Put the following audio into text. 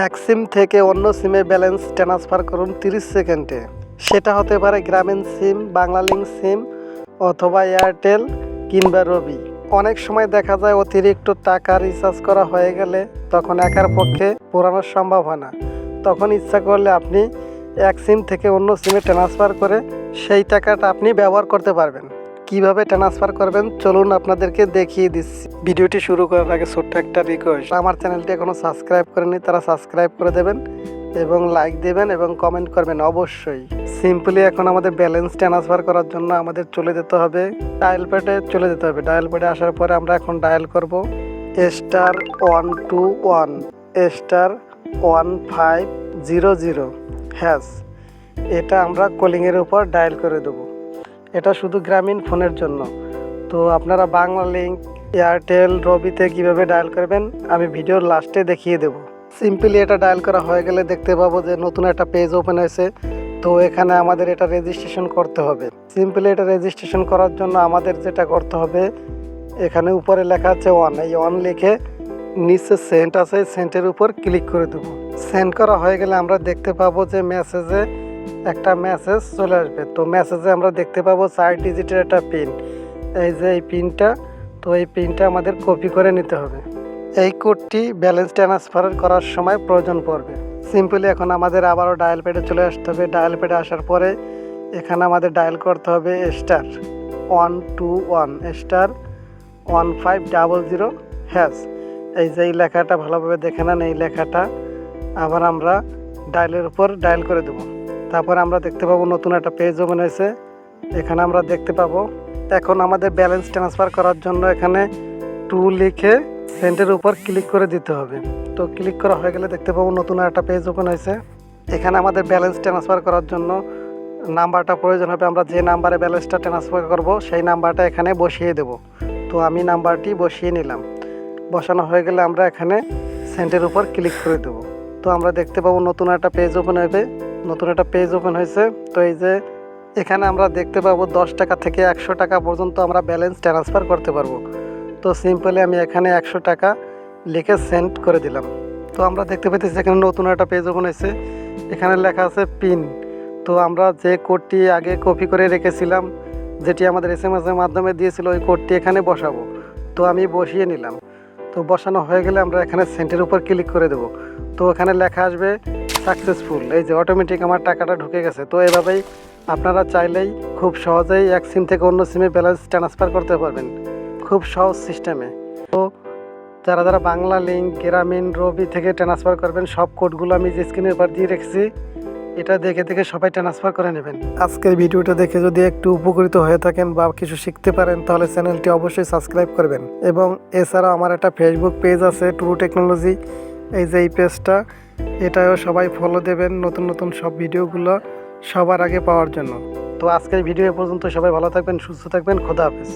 এক সিম থেকে অন্য সিমে ব্যালেন্স ট্রান্সফার করুন 30 সেকেন্ডে। সেটা হতে পারে গ্রামীণ সিম, বাংলালিংক সিম অথবা এয়ারটেল কিংবা রবি। অনেক সময় দেখা যায় অতিরিক্ত টাকা রিচার্জ করা হয়ে গেলে তখন একার পক্ষে পুরানো সম্ভব হয় না। তখন ইচ্ছা করলে আপনি এক সিম থেকে অন্য সিমে ট্রান্সফার করে সেই টাকাটা আপনি ব্যবহার করতে পারবেন। কিভাবে ট্রান্সফার করবেন চলুন আপনাদেরকে দেখিয়ে দিচ্ছি। ভিডিওটি শুরু করার আগে ছোট্ট একটা রিকোয়েস্ট, আমার চ্যানেলটি এখনও সাবস্ক্রাইব করেনি তারা সাবস্ক্রাইব করে দেবেন এবং লাইক দেবেন এবং কমেন্ট করবেন অবশ্যই। সিম্পলি এখন আমাদের ব্যালেন্স ট্রান্সফার করার জন্য আমাদের চলে যেতে হবে ডায়াল প্যাডে ডায়াল প্যাডে আসার পরে আমরা এখন ডায়াল করব *121**1500#। এটা আমরা কলিংয়ের উপর ডায়াল করে দেবো। এটা শুধু গ্রামীণ ফোনের জন্য। তো আপনারা বাংলালিংক, এয়ারটেল, রবিতে কীভাবে ডায়াল করবেন আমি ভিডিওর লাস্টে দেখিয়ে দেবো। সিম্পলি এটা ডায়াল করা হয়ে গেলে দেখতে পাবো যে নতুন একটা পেজ ওপেন হয়েছে। তো এখানে আমাদের এটা রেজিস্ট্রেশন করতে হবে। সিম্পলি এটা রেজিস্ট্রেশন করার জন্য আমাদের যেটা করতে হবে, এখানে উপরে লেখা আছে অন, এই অন লিখে নিচে সেন্ট আছে, সেন্টের উপর ক্লিক করে দেবো। সেন্ড করা হয়ে গেলে আমরা দেখতে পাবো যে মেসেজে একটা মেসেজ চলে আসবে। তো মেসেজে আমরা দেখতে পাবো 4 ডিজিটের একটা পিন, এই যে এই পিনটা। তো এই পিনটা আমাদের কপি করে নিতে হবে। এই কোডটি ব্যালেন্স ট্রান্সফার করার সময় প্রয়োজন পড়বে। সিম্পলি এখন আমাদের আবারও ডায়াল প্যাডে চলে আসতে হবে। ডায়াল প্যাডে আসার পরে এখানে আমাদের ডায়াল করতে হবে *121*1500#। এই যে এই লেখাটা ভালোভাবে দেখে নেন, এই লেখাটা আবার আমরা ডায়ালের উপর ডায়াল করে দেবো। তারপর আমরা দেখতে পাবো নতুন একটা পেজ ওপেন হয়েছে। এখানে আমরা দেখতে পাবো এখন আমাদের ব্যালেন্স ট্রান্সফার করার জন্য এখানে 2 লিখে সেন্টের উপর ক্লিক করে দিতে হবে। তো ক্লিক করা হয়ে গেলে দেখতে পাবো নতুন একটা পেজ ওপেন হয়েছে। এখানে আমাদের ব্যালেন্স ট্রান্সফার করার জন্য নাম্বারটা প্রয়োজন হবে। আমরা যে নাম্বারে ব্যালেন্সটা ট্রান্সফার করব সেই নাম্বারটা এখানে বসিয়ে দেব। তো আমি নাম্বারটি বসিয়ে নিলাম। বসানো হয়ে গেলে আমরা এখানে সেন্টের উপর ক্লিক করে দেব। তো আমরা দেখতে পাবো নতুন একটা পেজ ওপেন হবে। নতুন একটা পেজ ওপেন হয়েছে। তো এই যে এখানে আমরা দেখতে পাবো 10 টাকা থেকে 100 টাকা পর্যন্ত আমরা ব্যালেন্স ট্রান্সফার করতে পারবো। তো সিম্পলি আমি এখানে 100 টাকা লিখে সেন্ড করে দিলাম। তো আমরা দেখতে পাচ্ছি এখানে নতুন একটা পেজ ওপেন হয়েছে। এখানে লেখা আছে পিন। তো আমরা যে কোডটি আগে কপি করে রেখেছিলাম, যেটি আমাদের SMS এর মাধ্যমে দিয়েছিল, ওই কোডটি এখানে বসাবো। তো আমি বসিয়ে নিলাম। তো বসানো হয়ে গেলে আমরা এখানে সেন্টের উপর ক্লিক করে দেব। তো এখানে লেখা আসবে সাকসেসফুল, এই যে অটোমেটিক আমার টাকাটা ঢুকে গেছে। তো এভাবেই আপনারা চাইলেই খুব সহজেই এক সিম থেকে অন্য সিমে ব্যালেন্স ট্রান্সফার করতে পারবেন, খুব সহজ সিস্টেমে। তো যারা বাংলালিংক, গ্রামীণ, রবি থেকে ট্রান্সফার করবেন সব কোডগুলো আমি যে স্ক্রিনের উপর দিয়ে রেখেছি, এটা দেখে সবাই ট্রান্সফার করে নেবেন। আজকের ভিডিওটা দেখে যদি একটু উপকৃত হয়ে থাকেন বা কিছু শিখতে পারেন তাহলে চ্যানেলটি অবশ্যই সাবস্ক্রাইব করবেন। এবং এছাড়াও আমার একটা ফেসবুক পেজ আছে ট্রু টেকনোলজি, এই যে এই পেজটা, এটাও সবাই ফলো দেবেন নতুন সব ভিডিওগুলো সবার আগে পাওয়ার জন্য। তো আজকের ভিডিও পর্যন্ত সবাই ভালো থাকবেন, সুস্থ থাকবেন, খোদা হাফেজ।